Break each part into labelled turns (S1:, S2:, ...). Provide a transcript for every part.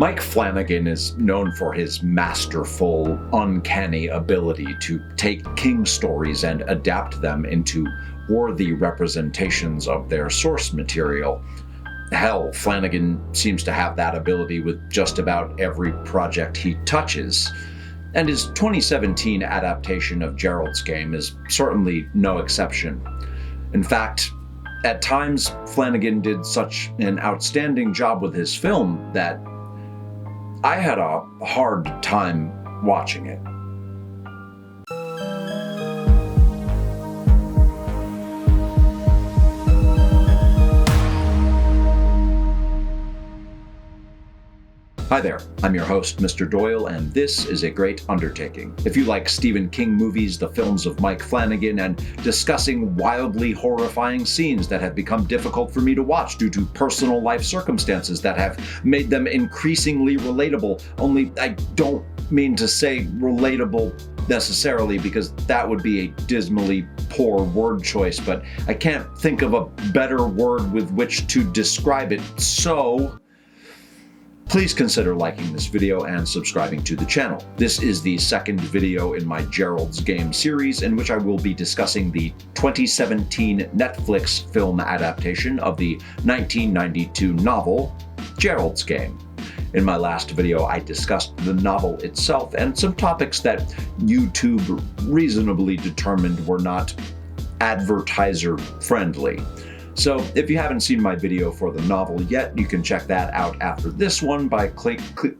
S1: Mike Flanagan is known for his masterful, uncanny ability to take King stories and adapt them into worthy representations of their source material. Hell, Flanagan seems to have that ability with just about every project he touches. And his 2017 adaptation of Gerald's Game is certainly no exception. In fact, at times, Flanagan did such an outstanding job with his film that I had a hard time watching it. Hi there, I'm your host, Mr. Doyle, and this is A Great Undertaking. If you like Stephen King movies, the films of Mike Flanagan, and discussing wildly horrifying scenes that have become difficult for me to watch due to personal life circumstances that have made them increasingly relatable, only I don't mean to say relatable necessarily because that would be a dismally poor word choice, but I can't think of a better word with which to describe it, so please consider liking this video and subscribing to the channel. This is the second video in my Gerald's Game series in which I will be discussing the 2017 Netflix film adaptation of the 1992 novel, Gerald's Game. In my last video, I discussed the novel itself and some topics that YouTube reasonably determined were not advertiser friendly. So if you haven't seen my video for the novel yet, you can check that out after this one by clicking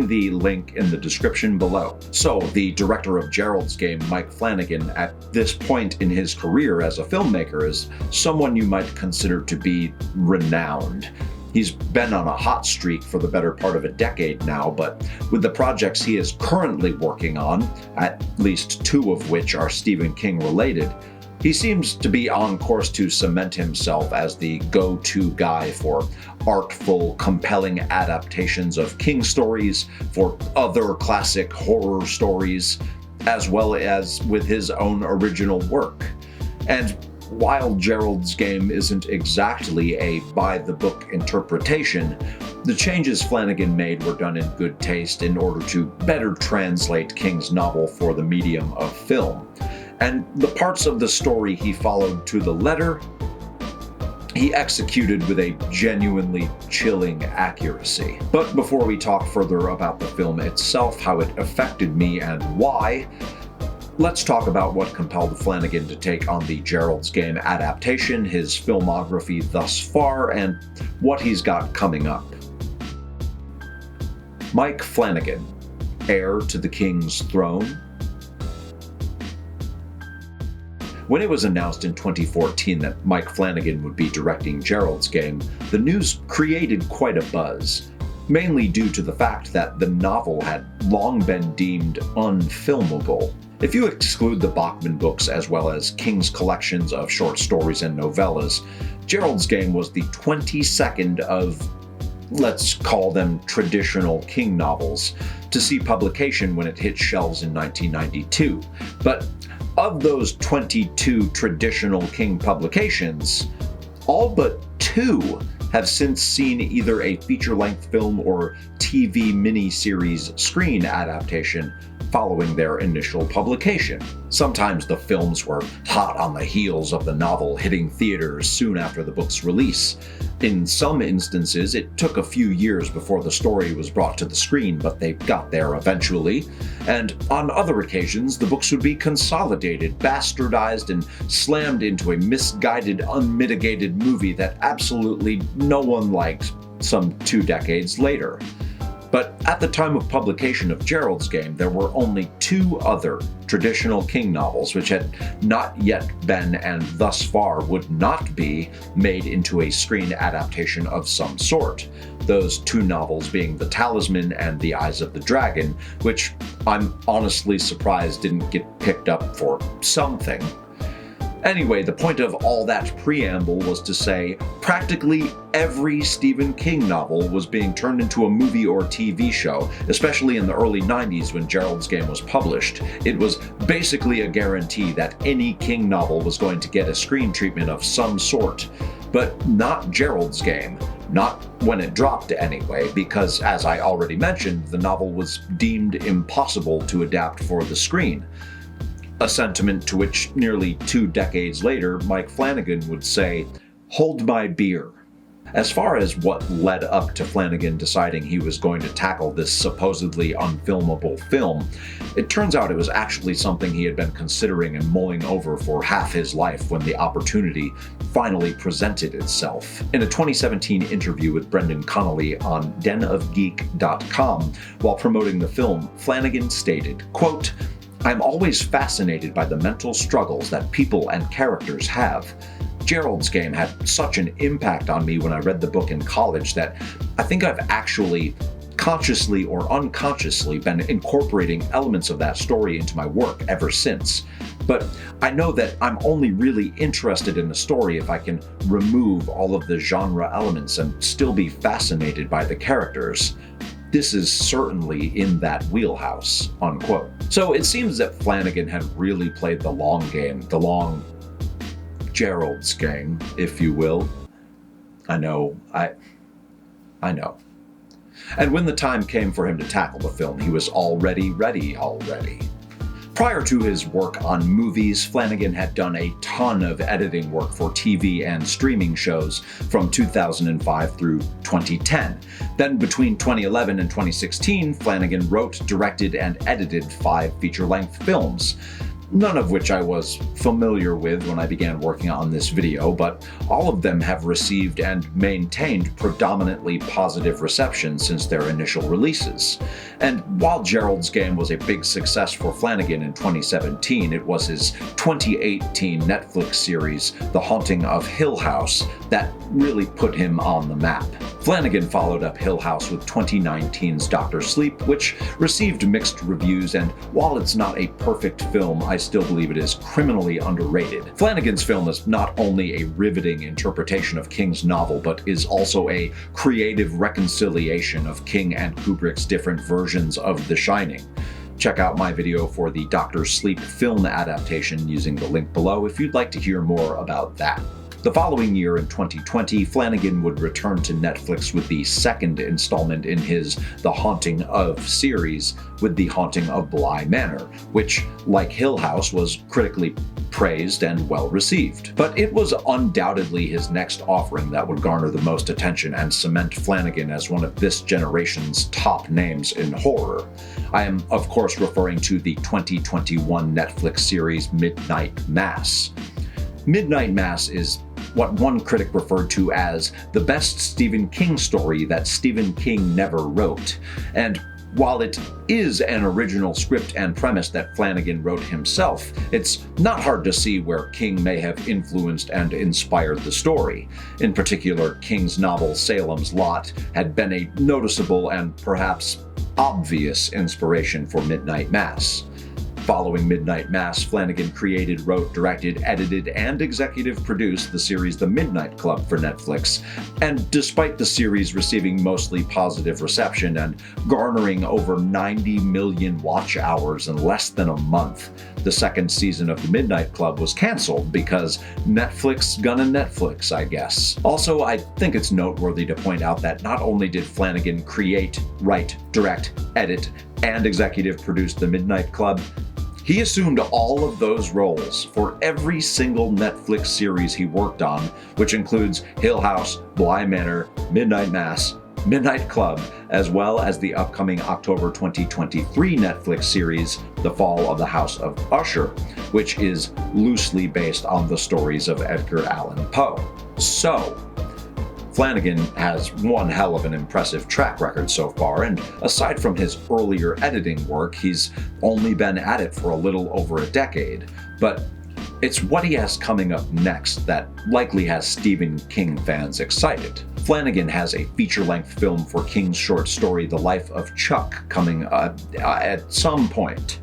S1: the link in the description below. So the director of Gerald's Game, Mike Flanagan, at this point in his career as a filmmaker is someone you might consider to be renowned. He's been on a hot streak for the better part of a decade now, but with the projects he is currently working on, at least two of which are Stephen King related, he seems to be on course to cement himself as the go-to guy for artful, compelling adaptations of King stories, for other classic horror stories, as well as with his own original work. And while Gerald's Game isn't exactly a by-the-book interpretation, the changes Flanagan made were done in good taste in order to better translate King's novel for the medium of film. And the parts of the story he followed to the letter, he executed with a genuinely chilling accuracy. But before we talk further about the film itself, how it affected me and why, let's talk about what compelled Flanagan to take on the Gerald's Game adaptation, his filmography thus far, and what he's got coming up. Mike Flanagan, heir to the King's throne. When it was announced in 2014 that Mike Flanagan would be directing Gerald's Game, the news created quite a buzz, mainly due to the fact that the novel had long been deemed unfilmable. If you exclude the Bachman books as well as King's collections of short stories and novellas, Gerald's Game was the 22nd of, let's call them traditional King novels, to see publication when it hit shelves in 1992. But of those 22 traditional King publications, all but two have since seen either a feature-length film or TV miniseries screen adaptation following their initial publication. Sometimes the films were hot on the heels of the novel hitting theaters soon after the book's release. In some instances, it took a few years before the story was brought to the screen, but they got there eventually. And on other occasions, the books would be consolidated, bastardized, and slammed into a misguided, unmitigated movie that absolutely no one liked some 2 decades later. But at the time of publication of Gerald's Game, there were only 2 other traditional King novels which had not yet been, and thus far would not be, made into a screen adaptation of some sort. Those 2 novels being The Talisman and The Eyes of the Dragon, which I'm honestly surprised didn't get picked up for something. Anyway, the point of all that preamble was to say practically every Stephen King novel was being turned into a movie or TV show, especially in the early 90s when Gerald's Game was published. It was basically a guarantee that any King novel was going to get a screen treatment of some sort. But not Gerald's Game. Not when it dropped anyway, because as I already mentioned, the novel was deemed impossible to adapt for the screen. A sentiment to which nearly 2 decades later, Mike Flanagan would say, "Hold my beer." As far as what led up to Flanagan deciding he was going to tackle this supposedly unfilmable film, it turns out it was actually something he had been considering and mulling over for half his life when the opportunity finally presented itself. In a 2017 interview with Brendan Connolly on denofgeek.com, while promoting the film, Flanagan stated, quote, "I'm always fascinated by the mental struggles that people and characters have. Gerald's Game had such an impact on me when I read the book in college that I think I've actually, consciously or unconsciously, been incorporating elements of that story into my work ever since. But I know that I'm only really interested in the story if I can remove all of the genre elements and still be fascinated by the characters. This is certainly in that wheelhouse," unquote. So it seems that Flanagan had really played the long game, the long Gerald's game, if you will. I know. And when the time came for him to tackle the film, he was already ready. Prior to his work on movies, Flanagan had done a ton of editing work for TV and streaming shows from 2005 through 2010. Then between 2011 and 2016, Flanagan wrote, directed, and edited 5 feature-length films. None of which I was familiar with when I began working on this video, but all of them have received and maintained predominantly positive reception since their initial releases. And while Gerald's Game was a big success for Flanagan in 2017, it was his 2018 Netflix series, The Haunting of Hill House, that really put him on the map. Flanagan followed up Hill House with 2019's Dr. Sleep, which received mixed reviews, and while it's not a perfect film, I still believe it is criminally underrated. Flanagan's film is not only a riveting interpretation of King's novel, but is also a creative reconciliation of King and Kubrick's different versions of The Shining. Check out my video for the Dr. Sleep film adaptation using the link below if you'd like to hear more about that. The following year, in 2020, Flanagan would return to Netflix with the second installment in his The Haunting of series with The Haunting of Bly Manor, which, like Hill House, was critically praised and well received. But it was undoubtedly his next offering that would garner the most attention and cement Flanagan as one of this generation's top names in horror. I am, of course, referring to the 2021 Netflix series Midnight Mass. Midnight Mass is what one critic referred to as the best Stephen King story that Stephen King never wrote. And while it is an original script and premise that Flanagan wrote himself, it's not hard to see where King may have influenced and inspired the story. In particular, King's novel Salem's Lot had been a noticeable and perhaps obvious inspiration for Midnight Mass. Following Midnight Mass, Flanagan created, wrote, directed, edited, and executive produced the series The Midnight Club for Netflix. And despite the series receiving mostly positive reception and garnering over 90 million watch hours in less than a month, the second season of The Midnight Club was canceled because Netflix gonna Netflix, I guess. Also, I think it's noteworthy to point out that not only did Flanagan create, write, direct, edit, and executive produce The Midnight Club, he assumed all of those roles for every single Netflix series he worked on, which includes Hill House, Bly Manor, Midnight Mass, Midnight Club, as well as the upcoming October 2023 Netflix series, The Fall of the House of Usher, which is loosely based on the stories of Edgar Allan Poe. So, Flanagan has one hell of an impressive track record so far, and aside from his earlier editing work, he's only been at it for a little over a decade. But it's what he has coming up next that likely has Stephen King fans excited. Flanagan has a feature-length film for King's short story The Life of Chuck coming at some point.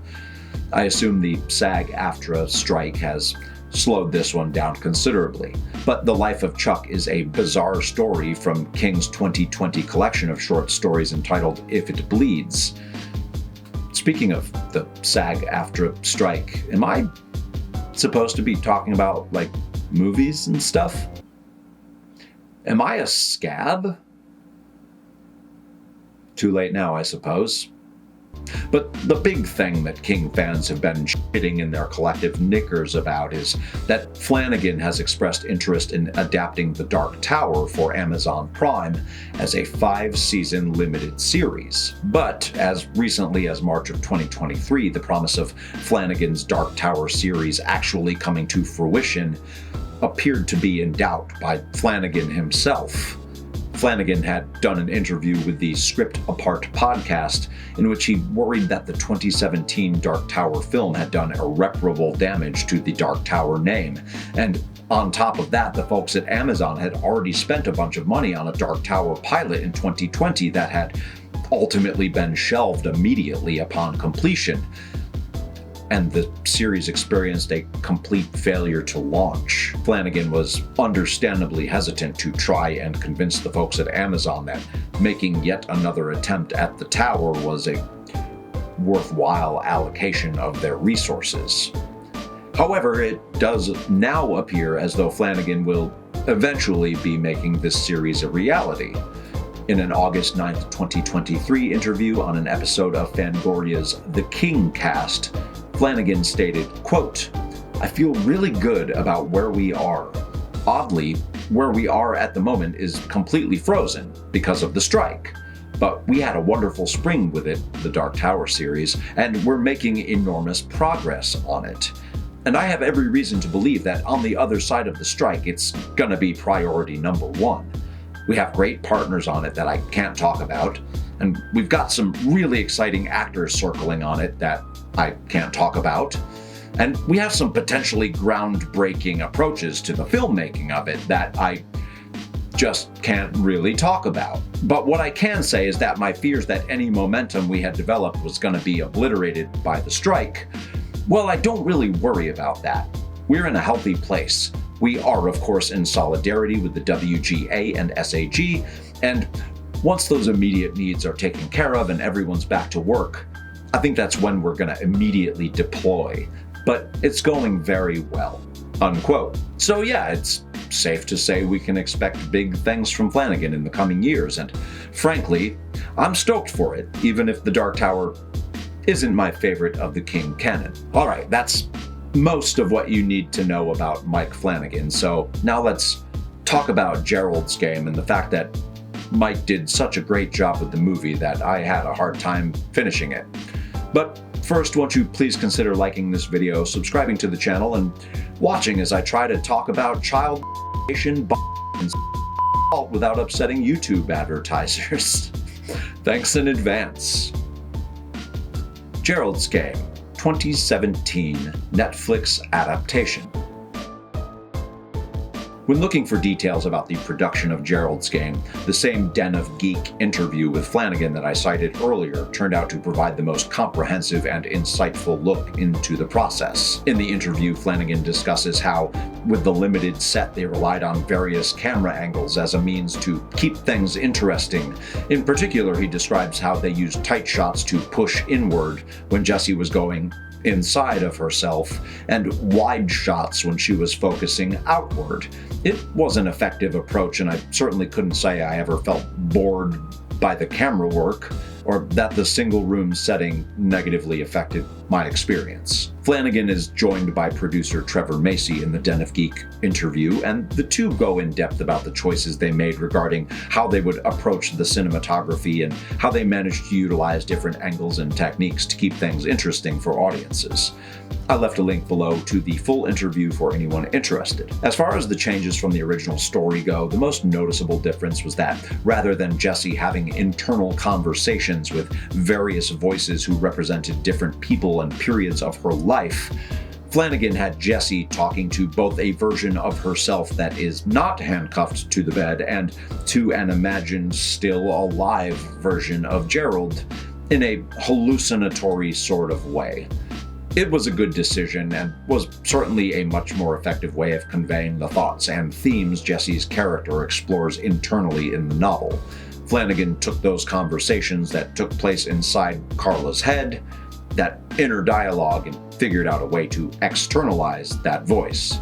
S1: I assume the SAG-AFTRA strike has slowed this one down considerably. But The Life of Chuck is a bizarre story from King's 2020 collection of short stories entitled If It Bleeds. Speaking of the SAG-AFTRA strike, am I supposed to be talking about, like, movies and stuff? Am I a scab? Too late now, I suppose. But the big thing that King fans have been shitting in their collective knickers about is that Flanagan has expressed interest in adapting The Dark Tower for Amazon Prime as a 5-season limited series. But as recently as March of 2023, the promise of Flanagan's Dark Tower series actually coming to fruition appeared to be in doubt by Flanagan himself. Flanagan had done an interview with the Script Apart podcast in which he worried that the 2017 Dark Tower film had done irreparable damage to the Dark Tower name. And on top of that, the folks at Amazon had already spent a bunch of money on a Dark Tower pilot in 2020 that had ultimately been shelved immediately upon completion. And the series experienced a complete failure to launch. Flanagan was understandably hesitant to try and convince the folks at Amazon that making yet another attempt at the tower was a worthwhile allocation of their resources. However, it does now appear as though Flanagan will eventually be making this series a reality. In an August 9th, 2023 interview on an episode of Fangoria's The King cast, Flanagan stated, quote, "I feel really good about where we are. Oddly, where we are at the moment is completely frozen because of the strike. But we had a wonderful spring with it, the Dark Tower series, and we're making enormous progress on it. And I have every reason to believe that on the other side of the strike, it's gonna be priority number one. We have great partners on it that I can't talk about, and we've got some really exciting actors circling on it that I can't talk about. And we have some potentially groundbreaking approaches to the filmmaking of it that I just can't really talk about. But what I can say is that my fears that any momentum we had developed was going to be obliterated by the strike, well, I don't really worry about that. We're in a healthy place. We are, of course, in solidarity with the WGA and SAG, and once those immediate needs are taken care of and everyone's back to work, I think that's when we're going to immediately deploy. But it's going very well." Unquote. So yeah, it's safe to say we can expect big things from Flanagan in the coming years, and frankly, I'm stoked for it, even if The Dark Tower isn't my favorite of the King canon. Alright, that's most of what you need to know about Mike Flanagan, so now let's talk about Gerald's game and the fact that Mike did such a great job with the movie that I had a hard time finishing it. But first, won't you please consider liking this video, subscribing to the channel, and watching as I try to talk about child and without upsetting YouTube advertisers. Thanks in advance. Gerald's Game, 2017 Netflix adaptation. When looking for details about the production of Gerald's Game, the same Den of Geek interview with Flanagan that I cited earlier turned out to provide the most comprehensive and insightful look into the process. In the interview, Flanagan discusses how, with the limited set, they relied on various camera angles as a means to keep things interesting. In particular, he describes how they used tight shots to push inward when Jessie was going inside of herself, and wide shots when she was focusing outward. It was an effective approach, and I certainly couldn't say I ever felt bored by the camera work, or that the single room setting negatively affected my experience. Flanagan is joined by producer Trevor Macy in the Den of Geek interview, and the two go in depth about the choices they made regarding how they would approach the cinematography and how they managed to utilize different angles and techniques to keep things interesting for audiences. I left a link below to the full interview for anyone interested. As far as the changes from the original story go, the most noticeable difference was that rather than Jessie having internal conversations with various voices who represented different people and periods of her life, Flanagan had Jessie talking to both a version of herself that is not handcuffed to the bed and to an imagined still alive version of Gerald in a hallucinatory sort of way. It was a good decision and was certainly a much more effective way of conveying the thoughts and themes Jessie's character explores internally in the novel. Flanagan took those conversations that took place inside Carla's head, that inner dialogue, and figured out a way to externalize that voice.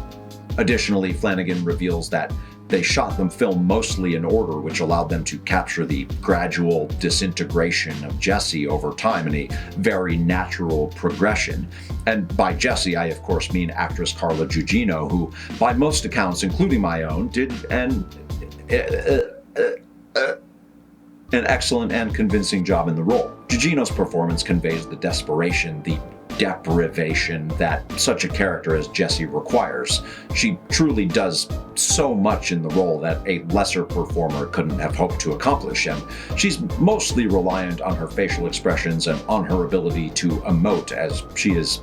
S1: Additionally, Flanagan reveals that they shot the film mostly in order, which allowed them to capture the gradual disintegration of Jesse over time in a very natural progression. And by Jesse, I of course mean actress Carla Gugino, who, by most accounts, including my own, did an excellent and convincing job in the role. Gugino's performance conveys the desperation, the deprivation that such a character as Jessie requires. She truly does so much in the role that a lesser performer couldn't have hoped to accomplish, and she's mostly reliant on her facial expressions and on her ability to emote, as she is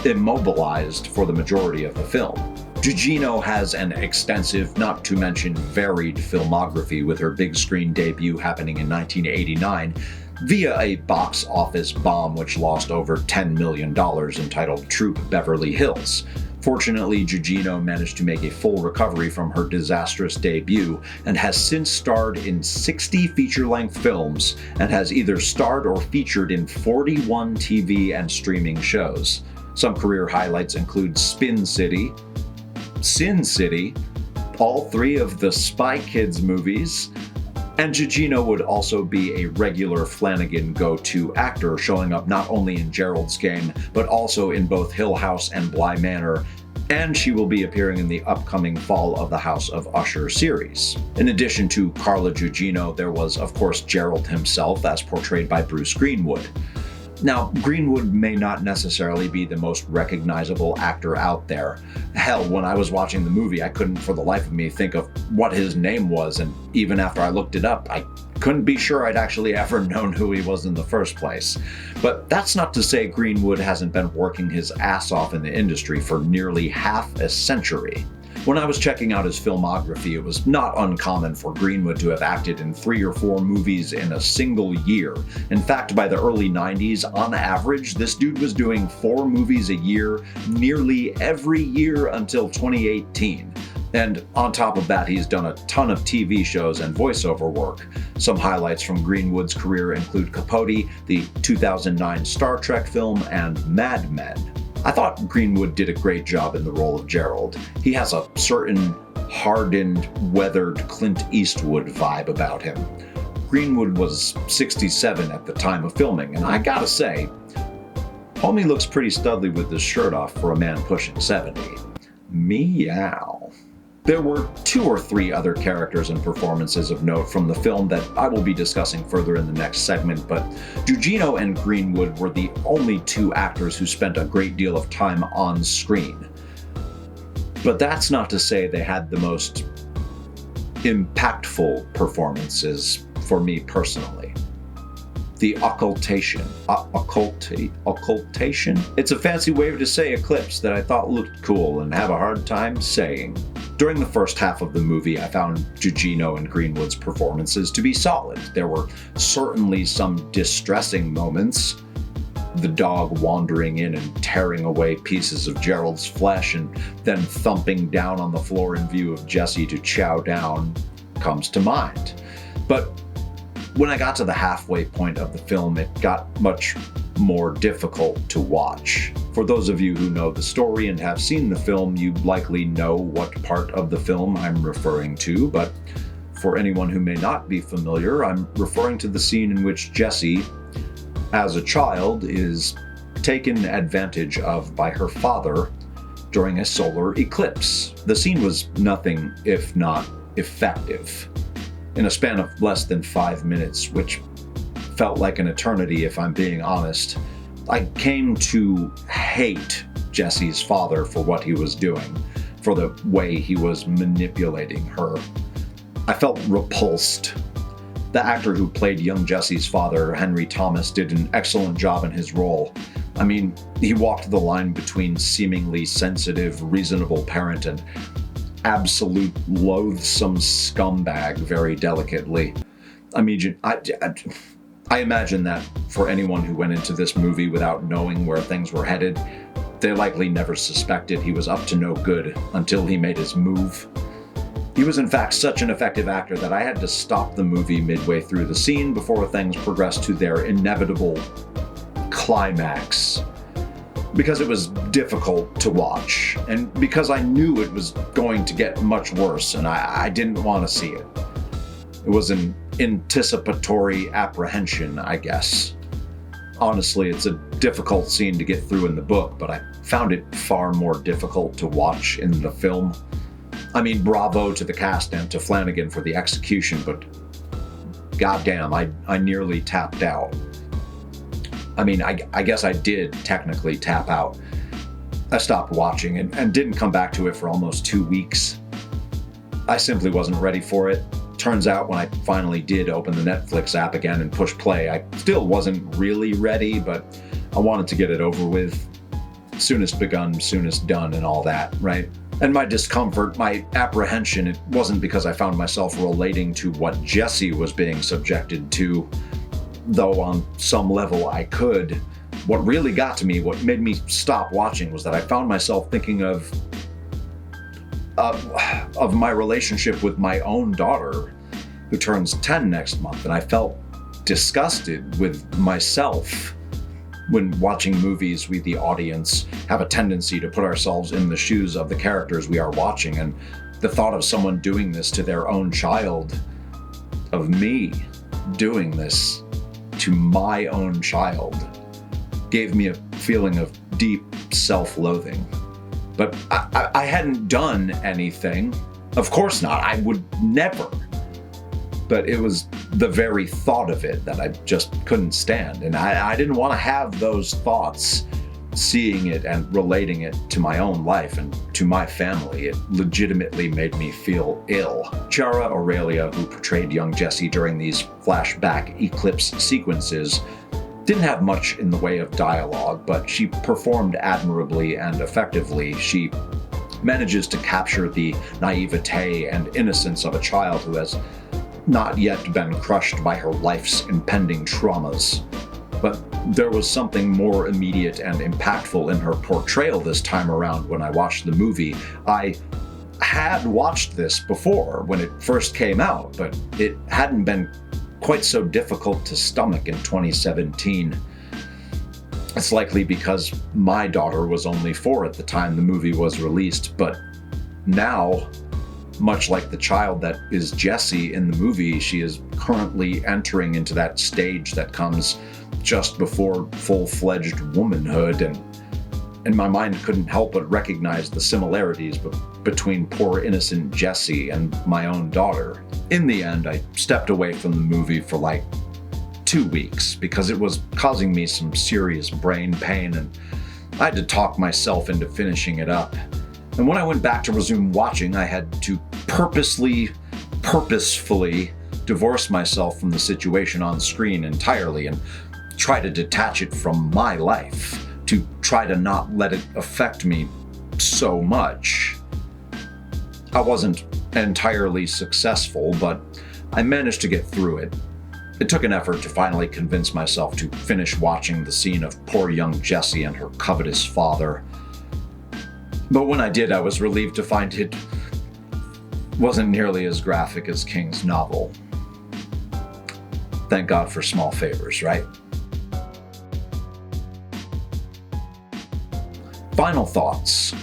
S1: immobilized for the majority of the film. Gugino has an extensive, not to mention varied filmography, with her big screen debut happening in 1989 via a box office bomb which lost over $10 million entitled Troop Beverly Hills. Fortunately, Gugino managed to make a full recovery from her disastrous debut and has since starred in 60 feature-length films and has either starred or featured in 41 TV and streaming shows. Some career highlights include Spin City, Sin City, all three of the Spy Kids movies, and Gugino would also be a regular Flanagan go-to actor, showing up not only in Gerald's Game, but also in both Hill House and Bly Manor, and she will be appearing in the upcoming Fall of the House of Usher series. In addition to Carla Gugino, there was, of course, Gerald himself, as portrayed by Bruce Greenwood. Now, Greenwood may not necessarily be the most recognizable actor out there. Hell, when I was watching the movie, I couldn't for the life of me think of what his name was, and even after I looked it up, I couldn't be sure I'd actually ever known who he was in the first place. But that's not to say Greenwood hasn't been working his ass off in the industry for nearly half a century. When I was checking out his filmography, it was not uncommon for Greenwood to have acted in 3 or 4 movies in a single year. In fact, by the early 90s, on average, this dude was doing 4 movies a year, nearly every year until 2018. And on top of that, he's done a ton of TV shows and voiceover work. Some highlights from Greenwood's career include Capote, the 2009 Star Trek film, and Mad Men. I thought Greenwood did a great job in the role of Gerald. He has a certain hardened, weathered Clint Eastwood vibe about him. Greenwood was 67 at the time of filming, and I gotta say, homie looks pretty studly with his shirt off for a man pushing 70. Meow. There were 2 or 3 other characters and performances of note from the film that I will be discussing further in the next segment, but Gugino and Greenwood were the only 2 actors who spent a great deal of time on screen. But that's not to say they had the most impactful performances for me personally. The occultation. Occultation? It's a fancy way to say eclipse that I thought looked cool and have a hard time saying. During the first half of the movie, I found Gugino and Greenwood's performances to be solid. There were certainly some distressing moments. The dog wandering in and tearing away pieces of Gerald's flesh and then thumping down on the floor in view of Jesse to chow down comes to mind. But when I got to the halfway point of the film, it got much more difficult to watch. For those of you who know the story and have seen the film, you likely know what part of the film I'm referring to, but for anyone who may not be familiar, I'm referring to the scene in which Jesse, as a child, is taken advantage of by her father during a solar eclipse. The scene was nothing if not effective. In a span of less than 5 minutes, which felt like an eternity if I'm being honest, I came to hate Jesse's father for what he was doing, for the way he was manipulating her. I felt repulsed. The actor who played young Jesse's father, Henry Thomas, did an excellent job in his role. I mean, he walked the line between seemingly sensitive, reasonable parent and absolute loathsome scumbag very delicately. I mean, I imagine that for anyone who went into this movie without knowing where things were headed, they likely never suspected he was up to no good until he made his move. He was in fact such an effective actor that I had to stop the movie midway through the scene before things progressed to their inevitable climax. because it was difficult to watch, and because I knew it was going to get much worse, and I didn't want to see it. It was an anticipatory apprehension, I guess. Honestly, it's a difficult scene to get through in the book, but I found it far more difficult to watch in the film. I mean, bravo to the cast and to Flanagan for the execution, but goddamn, I nearly tapped out. I mean, I guess I did technically tap out. I stopped watching and didn't come back to it for almost 2 weeks. I simply wasn't ready for it. Turns out when I finally did open the Netflix app again and push play, I still wasn't really ready, but I wanted to get it over with. Soonest begun, soonest done, and all that, right? And my discomfort, my apprehension, it wasn't because I found myself relating to what Jesse was being subjected to, though on some level I could. What really got to me, what made me stop watching, was that I found myself thinking of my relationship with my own daughter, who turns 10 next month, and I felt disgusted with myself. When watching movies, we, the audience, have a tendency to put ourselves in the shoes of the characters we are watching, and the thought of someone doing this to their own child, of me doing this to my own child, gave me a feeling of deep self-loathing. But I hadn't done anything. Of course not. I would never. But it was the very thought of it that I just couldn't stand. And I didn't want to have those thoughts, seeing it and relating it to my own life and to my family. It legitimately made me feel ill. Chiara Aurelia, who portrayed young Jesse during these flashback Eclipse sequences, didn't have much in the way of dialogue, but she performed admirably and effectively. She manages to capture the naivete and innocence of a child who has not yet been crushed by her life's impending traumas. But there was something more immediate and impactful in her portrayal this time around when I watched the movie. I had watched this before when it first came out, but it hadn't been quite so difficult to stomach in 2017. It's likely because my daughter was only 4 at the time the movie was released, but now, much like the child that is Jesse in the movie, she is currently entering into that stage that comes just before full-fledged womanhood, and my mind couldn't help but recognize the similarities between poor innocent Jesse and my own daughter. In the end, I stepped away from the movie for like 2 weeks because it was causing me some serious brain pain, and I had to talk myself into finishing it up. And when I went back to resume watching, I had to purposefully divorce myself from the situation on screen entirely and try to detach it from my life, to try to not let it affect me so much. I wasn't entirely successful, but I managed to get through it. It took an effort to finally convince myself to finish watching the scene of poor young Jessie and her covetous father. But when I did, I was relieved to find it wasn't nearly as graphic as King's novel. Thank God for small favors, right? Final thoughts.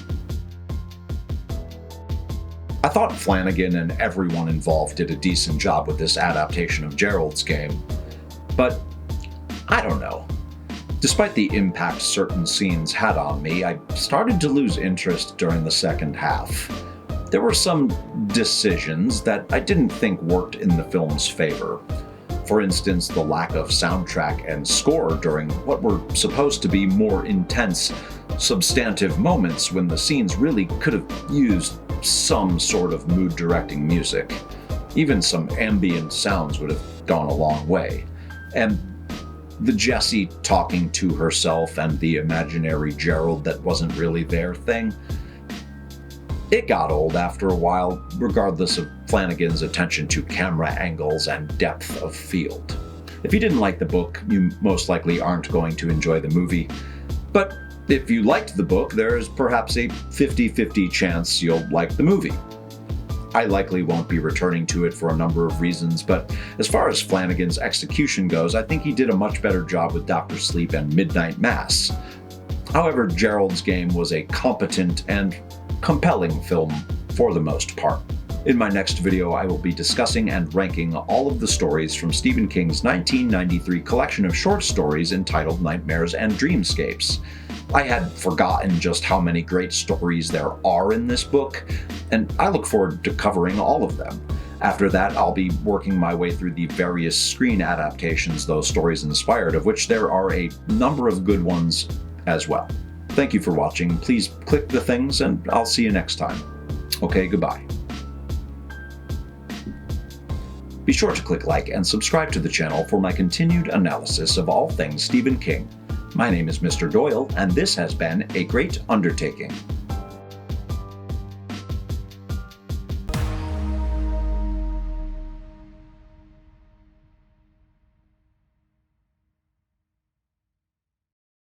S1: I thought Flanagan and everyone involved did a decent job with this adaptation of Gerald's game, but I don't know. Despite the impact certain scenes had on me, I started to lose interest during the second half. There were some decisions that I didn't think worked in the film's favor. For instance, the lack of soundtrack and score during what were supposed to be more intense, substantive moments when the scenes really could have used some sort of mood-directing music. Even some ambient sounds would have gone a long way. And the Jessie talking to herself and the imaginary Gerald that wasn't really their thing, it got old after a while, regardless of Flanagan's attention to camera angles and depth of field. If you didn't like the book, you most likely aren't going to enjoy the movie. But if you liked the book, there's perhaps a 50-50 chance you'll like the movie. I likely won't be returning to it for a number of reasons, but as far as Flanagan's execution goes, I think he did a much better job with Dr. Sleep and Midnight Mass. However, Gerald's game was a competent and compelling film for the most part. In my next video, I will be discussing and ranking all of the stories from Stephen King's 1993 collection of short stories entitled Nightmares and Dreamscapes. I had forgotten just how many great stories there are in this book, and I look forward to covering all of them. After that, I'll be working my way through the various screen adaptations those stories inspired, of which there are a number of good ones as well. Thank you for watching. Please click the things, and I'll see you next time. Okay, goodbye. Be sure to click like and subscribe to the channel for my continued analysis of all things Stephen King. My name is Mr. Doyle, and this has been A Great Undertaking.